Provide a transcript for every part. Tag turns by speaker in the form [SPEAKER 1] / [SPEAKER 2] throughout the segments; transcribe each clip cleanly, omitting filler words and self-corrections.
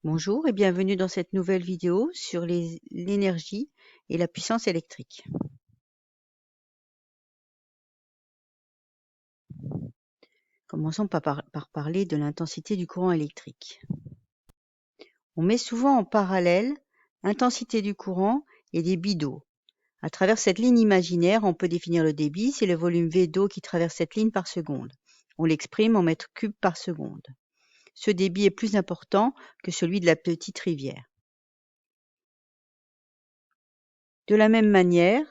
[SPEAKER 1] Bonjour et bienvenue dans cette nouvelle vidéo sur l'énergie et la puissance électrique. Commençons par parler de l'intensité du courant électrique. On met souvent en parallèle intensité du courant et débit d'eau. À travers cette ligne imaginaire, on peut définir le débit, c'est le volume V d'eau qui traverse cette ligne par seconde. On l'exprime en mètres cubes par seconde. Ce débit est plus important que celui de la petite rivière. De la même manière,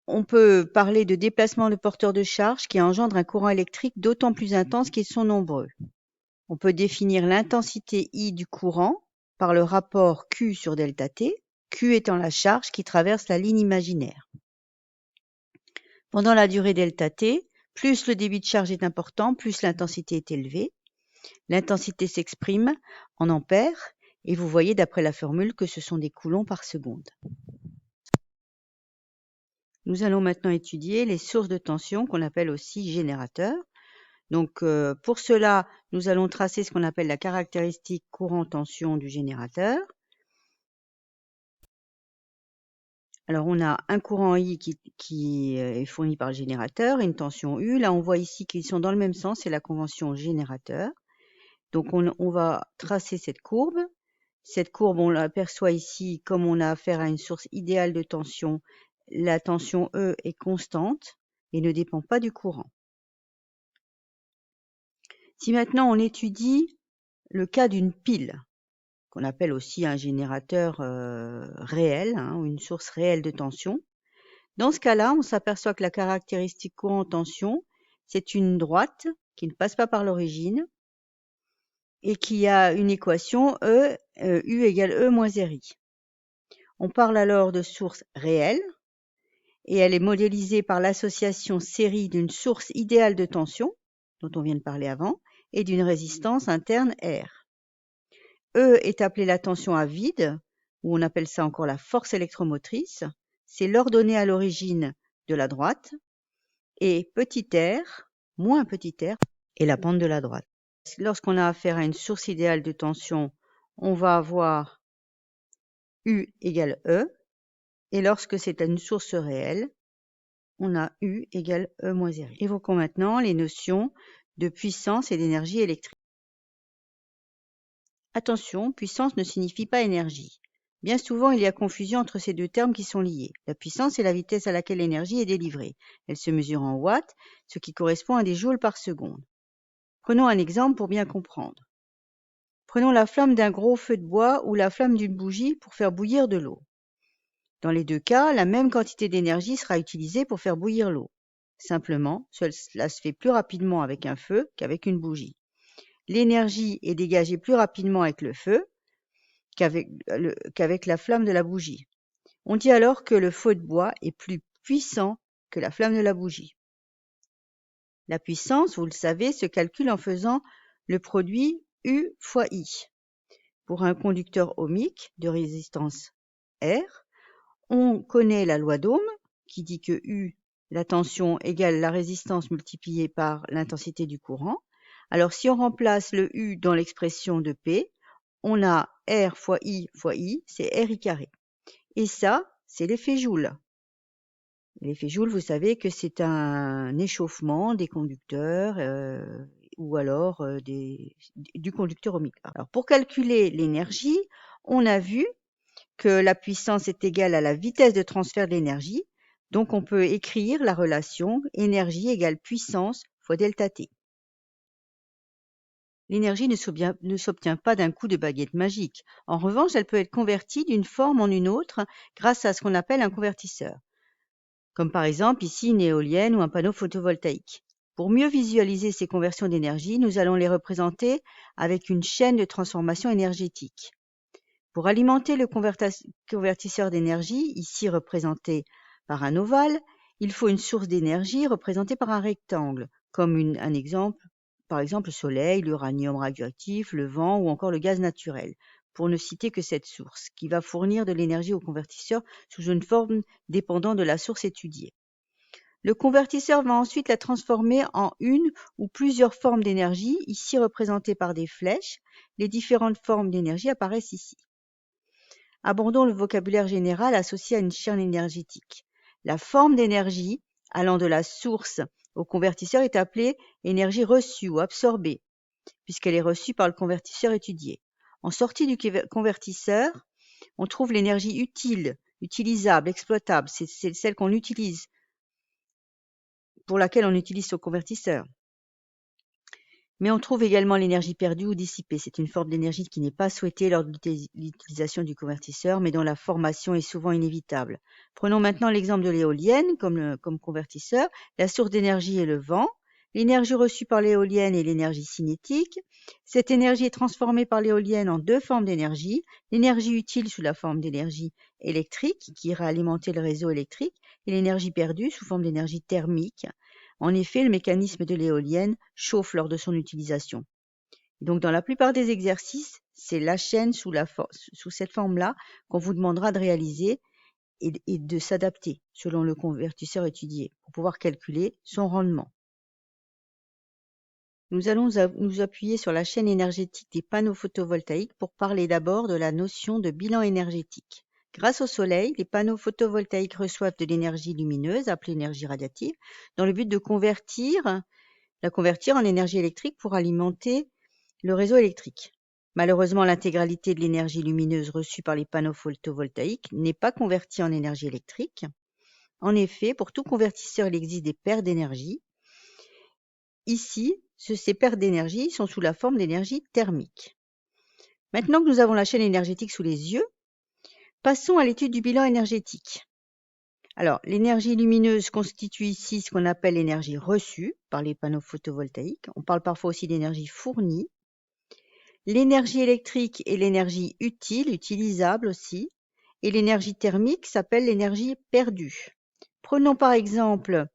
[SPEAKER 1] on peut parler de déplacement de porteurs de charge qui engendre un courant électrique d'autant plus intense qu'ils sont nombreux. On peut définir l'intensité I du courant par le rapport Q sur delta T, Q étant la charge qui traverse la ligne imaginaire. Pendant la durée delta T, plus le débit de charge est important, plus l'intensité est élevée. L'intensité s'exprime en ampères et vous voyez d'après la formule que ce sont des coulombs par seconde. Nous allons maintenant étudier les sources de tension qu'on appelle aussi générateurs. Donc, pour cela, nous allons tracer ce qu'on appelle la caractéristique courant-tension du générateur. Alors, on a un courant I qui est fourni par le générateur et une tension U. Là, on voit ici qu'ils sont dans le même sens, c'est la convention générateur. Donc, on va tracer cette courbe. Cette courbe, on l'aperçoit ici comme on a affaire à une source idéale de tension. La tension E est constante et ne dépend pas du courant. Si maintenant on étudie le cas d'une pile, qu'on appelle aussi un générateur réel, ou une source réelle de tension, dans ce cas-là, on s'aperçoit que la caractéristique courant-tension, c'est une droite qui ne passe pas par l'origine et qui a une équation U égale E moins RI. On parle alors de source réelle et elle est modélisée par l'association série d'une source idéale de tension, dont on vient de parler avant, et d'une résistance interne R. E est appelée la tension à vide, ou on appelle ça encore la force électromotrice. C'est l'ordonnée à l'origine de la droite. Et petit r, moins petit r, est la pente de la droite. Lorsqu'on a affaire à une source idéale de tension, on va avoir U égale E. Et lorsque c'est une source réelle, on a U égale E moins R. Évoquons maintenant les notions de puissance et d'énergie électrique. Attention, puissance ne signifie pas énergie. Bien souvent, il y a confusion entre ces deux termes qui sont liés. La puissance est la vitesse à laquelle l'énergie est délivrée. Elle se mesure en watts, ce qui correspond à des joules par seconde. Prenons un exemple pour bien comprendre. Prenons la flamme d'un gros feu de bois ou la flamme d'une bougie pour faire bouillir de l'eau. Dans les deux cas, la même quantité d'énergie sera utilisée pour faire bouillir l'eau. Simplement, cela se fait plus rapidement avec un feu qu'avec une bougie. L'énergie est dégagée plus rapidement avec le feu qu'avec la flamme de la bougie. On dit alors que le feu de bois est plus puissant que la flamme de la bougie. La puissance, vous le savez, se calcule en faisant le produit U fois I. Pour un conducteur ohmique de résistance R, on connaît la loi d'Ohm qui dit que U, la tension, égale la résistance multipliée par l'intensité du courant. Alors si on remplace le U dans l'expression de P, on a R fois I, c'est RI carré. Et ça, c'est l'effet Joule. L'effet Joule, vous savez que c'est un échauffement des conducteurs ou alors du conducteur ohmique. Alors, pour calculer l'énergie, on a vu que la puissance est égale à la vitesse de transfert de l'énergie. Donc, on peut écrire la relation énergie égale puissance fois delta T. L'énergie ne s'obtient pas d'un coup de baguette magique. En revanche, elle peut être convertie d'une forme en une autre grâce à ce qu'on appelle un convertisseur. Comme par exemple ici une éolienne ou un panneau photovoltaïque. Pour mieux visualiser ces conversions d'énergie, nous allons les représenter avec une chaîne de transformation énergétique. Pour alimenter le convertisseur d'énergie, ici représenté par un ovale, il faut une source d'énergie représentée par un rectangle, comme un exemple, par exemple le soleil, l'uranium radioactif, le vent ou encore le gaz naturel, pour ne citer que cette source, qui va fournir de l'énergie au convertisseur sous une forme dépendant de la source étudiée. Le convertisseur va ensuite la transformer en une ou plusieurs formes d'énergie, ici représentées par des flèches. Les différentes formes d'énergie apparaissent ici. Abordons le vocabulaire général associé à une chaîne énergétique. La forme d'énergie allant de la source au convertisseur est appelée énergie reçue ou absorbée, puisqu'elle est reçue par le convertisseur étudié. En sortie du convertisseur, on trouve l'énergie utile, utilisable, exploitable. C'est celle qu'on utilise, pour laquelle on utilise ce convertisseur. Mais on trouve également l'énergie perdue ou dissipée. C'est une forme d'énergie qui n'est pas souhaitée lors de l'utilisation du convertisseur, mais dont la formation est souvent inévitable. Prenons maintenant l'exemple de l'éolienne comme convertisseur. La source d'énergie est le vent. L'énergie reçue par l'éolienne est l'énergie cinétique. Cette énergie est transformée par l'éolienne en deux formes d'énergie. L'énergie utile sous la forme d'énergie électrique, qui ira alimenter le réseau électrique, et l'énergie perdue sous forme d'énergie thermique. En effet, le mécanisme de l'éolienne chauffe lors de son utilisation. Donc, dans la plupart des exercices, c'est la chaîne sous cette forme-là qu'on vous demandera de réaliser et de s'adapter selon le convertisseur étudié pour pouvoir calculer son rendement. Nous allons nous appuyer sur la chaîne énergétique des panneaux photovoltaïques pour parler d'abord de la notion de bilan énergétique. Grâce au soleil, les panneaux photovoltaïques reçoivent de l'énergie lumineuse, appelée énergie radiative, dans le but de la convertir en énergie électrique pour alimenter le réseau électrique. Malheureusement, l'intégralité de l'énergie lumineuse reçue par les panneaux photovoltaïques n'est pas convertie en énergie électrique. En effet, pour tout convertisseur, il existe des paires d'énergie. Ici, ces paires d'énergie sont sous la forme d'énergie thermique. Maintenant que nous avons la chaîne énergétique sous les yeux, passons à l'étude du bilan énergétique. Alors, l'énergie lumineuse constitue ici ce qu'on appelle l'énergie reçue par les panneaux photovoltaïques. On parle parfois aussi d'énergie fournie. L'énergie électrique est l'énergie utile, utilisable aussi. Et l'énergie thermique s'appelle l'énergie perdue. Prenons par exemple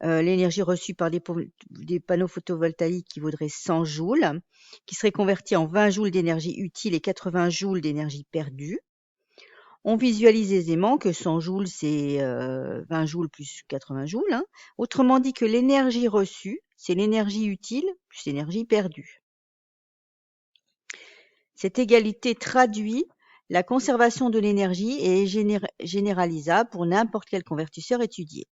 [SPEAKER 1] l'énergie reçue par des panneaux photovoltaïques qui vaudrait 100 joules, qui serait convertie en 20 joules d'énergie utile et 80 joules d'énergie perdue. On visualise aisément que 100 joules, c'est 20 joules plus 80 joules. Hein. Autrement dit que l'énergie reçue, c'est l'énergie utile plus l'énergie perdue. Cette égalité traduit la conservation de l'énergie et est généralisable pour n'importe quel convertisseur étudié.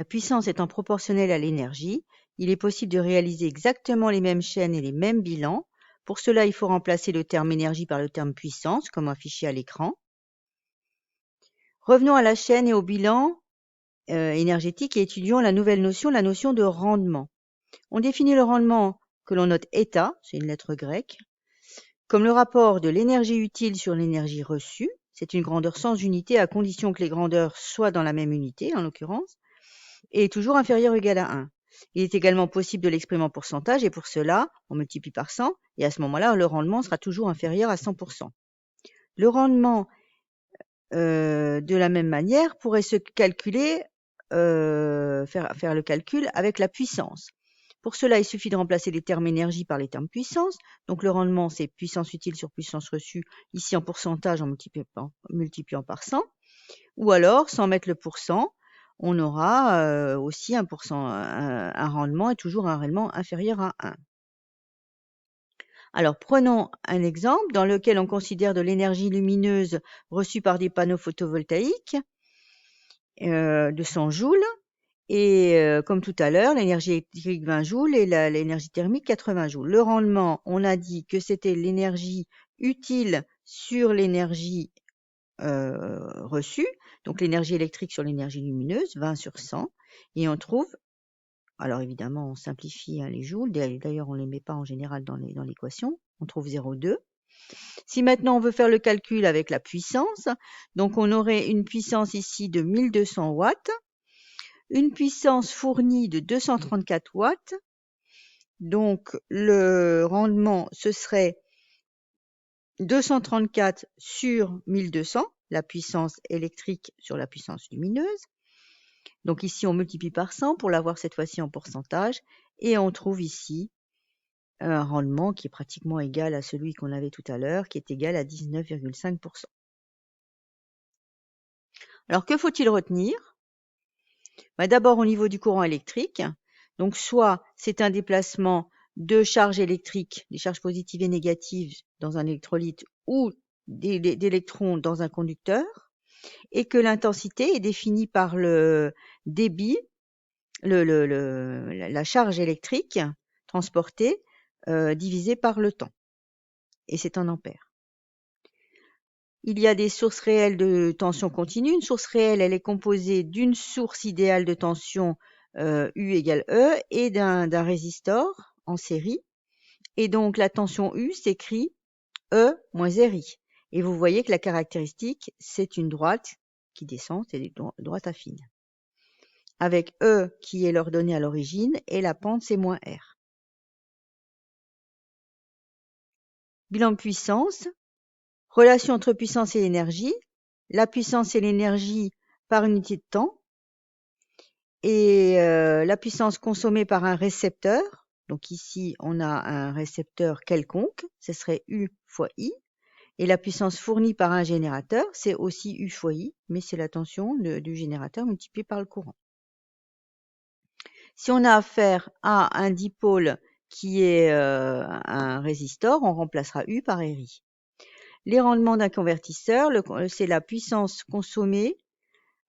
[SPEAKER 1] La puissance étant proportionnelle à l'énergie, il est possible de réaliser exactement les mêmes chaînes et les mêmes bilans. Pour cela, il faut remplacer le terme énergie par le terme puissance, comme affiché à l'écran. Revenons à la chaîne et au bilan énergétique et étudions la nouvelle notion, la notion de rendement. On définit le rendement que l'on note état, c'est une lettre grecque, comme le rapport de l'énergie utile sur l'énergie reçue. C'est une grandeur sans unité à condition que les grandeurs soient dans la même unité, en l'occurrence, et toujours inférieure ou égale à 1. Il est également possible de l'exprimer en pourcentage et pour cela, on multiplie par 100 et à ce moment-là, le rendement sera toujours inférieur à 100%. Le rendement, de la même manière, pourrait se calculer, faire le calcul avec la puissance. Pour cela, il suffit de remplacer les termes énergie par les termes puissance. Donc le rendement, c'est puissance utile sur puissance reçue, ici en pourcentage en multipliant par 100. Ou alors, sans mettre le pourcent, on aura aussi un rendement et toujours un rendement inférieur à 1. Alors, prenons un exemple dans lequel on considère de l'énergie lumineuse reçue par des panneaux photovoltaïques de 100 joules. Et comme tout à l'heure, l'énergie électrique 20 joules et l'énergie thermique 80 joules. Le rendement, on a dit que c'était l'énergie utile sur l'énergie reçue, donc l'énergie électrique sur l'énergie lumineuse, 20 sur 100. Et on trouve, alors évidemment, on simplifie les joules, d'ailleurs on ne les met pas en général dans l'équation, on trouve 0,2. Si maintenant on veut faire le calcul avec la puissance, donc on aurait une puissance ici de 1200 watts, une puissance fournie de 234 watts, donc le rendement ce serait 234 sur 1200, la puissance électrique sur la puissance lumineuse. Donc ici on multiplie par 100 pour l'avoir cette fois-ci en pourcentage et on trouve ici un rendement qui est pratiquement égal à celui qu'on avait tout à l'heure, qui est égal à 19,5%. Alors que faut-il retenir ? D'abord au niveau du courant électrique. Donc soit c'est un déplacement de charges électriques, des charges positives et négatives dans un électrolyte ou d'électrons dans un conducteur, et que l'intensité est définie par le débit, la charge électrique transportée divisée par le temps. Et c'est en ampères. Il y a des sources réelles de tension continue. Une source réelle, elle est composée d'une source idéale de tension U égale E et d'un résistor en série. Et donc la tension U s'écrit E moins RI. Et vous voyez que la caractéristique, c'est une droite qui descend, c'est une droite affine. Avec E qui est l'ordonnée à l'origine et la pente c'est moins R. Bilan de puissance. Relation entre puissance et énergie. La puissance et l'énergie par unité de temps. Et la puissance consommée par un récepteur. Donc ici, on a un récepteur quelconque. Ce serait U fois I. Et la puissance fournie par un générateur, c'est aussi U fois I, mais c'est la tension du générateur multipliée par le courant. Si on a affaire à un dipôle qui est un résistor, on remplacera U par RI. Les rendements d'un convertisseur, c'est la puissance consommée.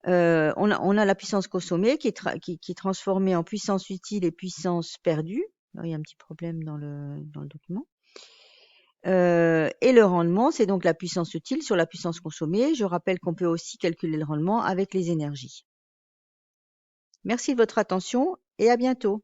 [SPEAKER 1] On a la puissance consommée qui est transformée en puissance utile et puissance perdue. Alors, il y a un petit problème dans le document. Et le rendement, c'est donc la puissance utile sur la puissance consommée. Je rappelle qu'on peut aussi calculer le rendement avec les énergies. Merci de votre attention et à bientôt.